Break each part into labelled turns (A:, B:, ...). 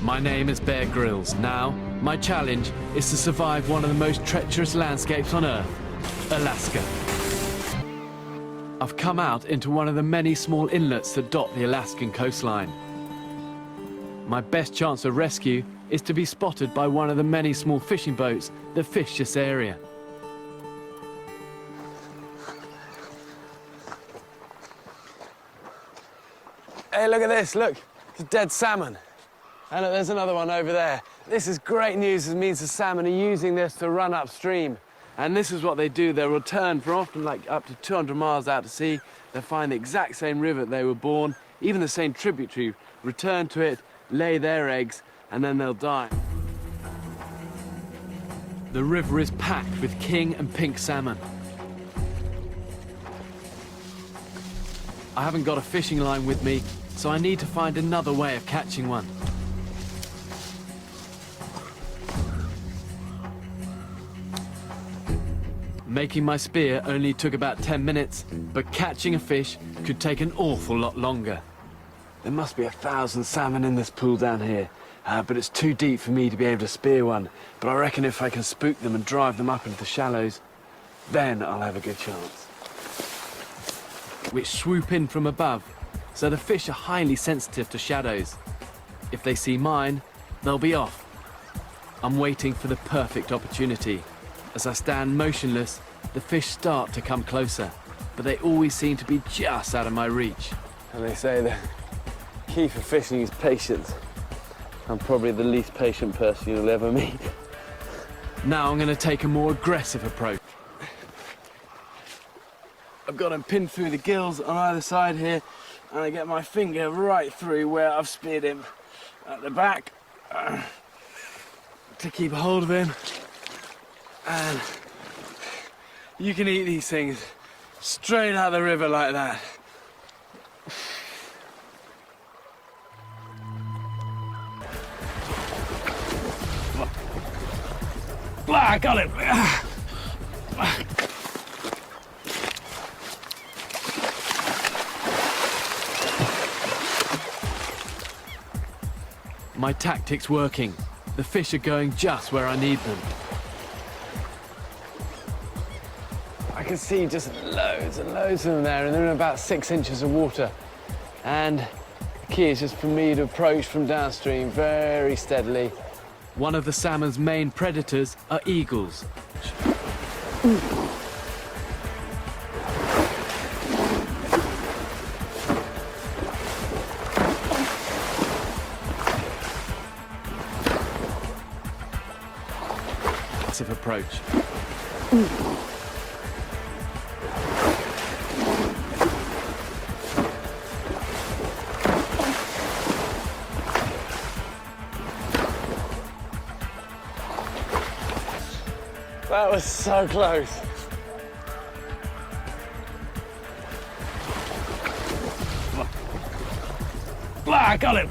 A: My name is Bear Grylls. Now, my challenge is to survive one of the most treacherous landscapes on Earth, Alaska. I've come out into one of the many small inlets that dot the Alaskan coastline. My best chance of rescue is to be spotted by one of the many small fishing boats that fish this area.
B: Hey, look at this, look. It's a dead salmon. And look, there's another one over there. This is great news. It means the salmon are using this to run upstream. And this is what they do. They'll return for often like up to 200 miles out to sea. They'll find the exact same river they were born, even the same tributary, return to it, lay their eggs, and then they'll die. The river is packed with king and pink salmon. I haven't got a fishing line with me, so I need to find another way of catching one. Making my spear only took about 10 minutes, but catching a fish could take an awful lot longer. There must be 1,000 salmon in this pool down here, but it's too deep for me to be able to spear one. But I reckon if I can spook them and drive them up into the shallows, then I'll have a good chance. Which swoop in from above, so the fish are highly sensitive to shadows. If they see mine, they'll be off. I'm waiting for the perfect opportunity. As I stand motionless, the fish start to come closer, but they always seem to be just out of my reach. And they say the key for fishing is patience. I'm probably the least patient person you'll ever meet. Now I'm going to take a more aggressive approach. I've got him pinned through the gills on either side here, and I get my finger right through where I've speared him at the back to keep a hold of him. And you can eat these things straight out of the river like that. I got it. My tactic's working. The fish are going just where I need them. I can see just loads and loads of them there, and they're in about 6 inches of water. And the key is just for me to approach from downstream very steadily. One of the salmon's main predators are eagles. Massive approach. That was so close. I got it.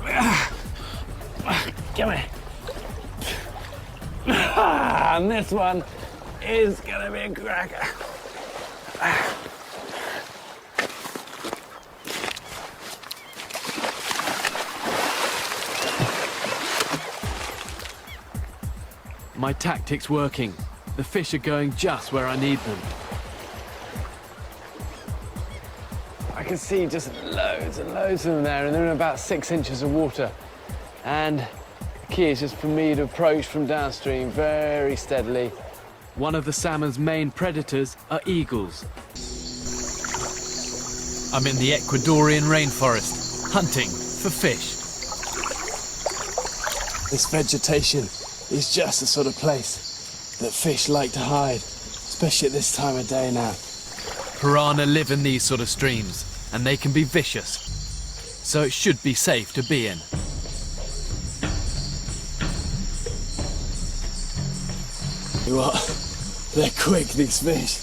B: Give me. And this one is gonna be a cracker. My tactic's working. The fish are going just where I need them. I can see just loads and loads of them there, and they're in about 6 inches of water. And the key is just for me to approach from downstream very steadily. One of the salmon's main predators are eagles. I'm in the Ecuadorian rainforest, hunting for fish. This vegetation is just the sort of place that fish like to hide, especially at this time of day now. Piranha live in these sort of streams, and they can be vicious, so it should be safe to be in. What? They're quick, these fish.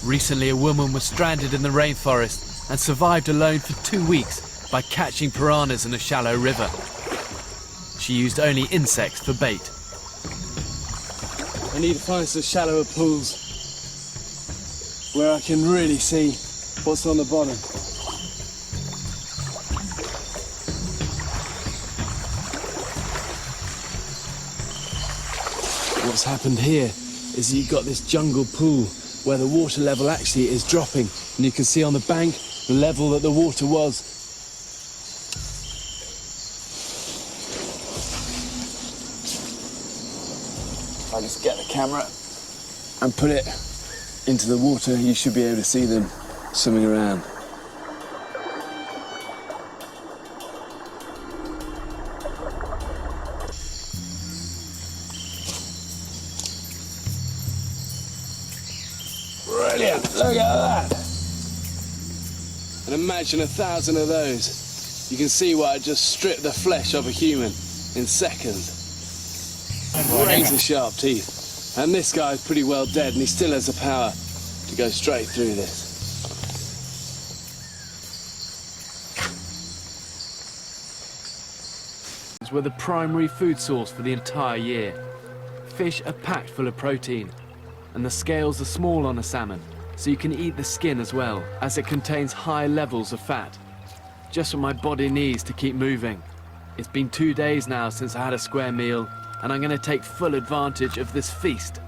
B: Recently, a woman was stranded in the rainforest and survived alone for 2 weeks by catching piranhas in a shallow river. She used only insects for bait. I need to find some shallower pools where I can really see what's on the bottom. What's happened here is you've got this jungle pool where the water level actually is dropping, and you can see on the bank the level that the water was. If I just get the camera and put it into the water, you should be able to see them swimming around. Brilliant, look at that. And imagine 1,000 of those. You can see why I just stripped the flesh off a human in seconds. Razor sharp teeth. And this guy's pretty well dead, and he still has the power to go straight through this.
A: Were the primary food source for the entire year. Fish are packed full of protein, and the scales are small on a salmon, so you can eat the skin as well, as it contains high levels of fat. Just what my body needs to keep moving. It's been 2 days now since I had a square meal, and I'm going to take full advantage of this feast.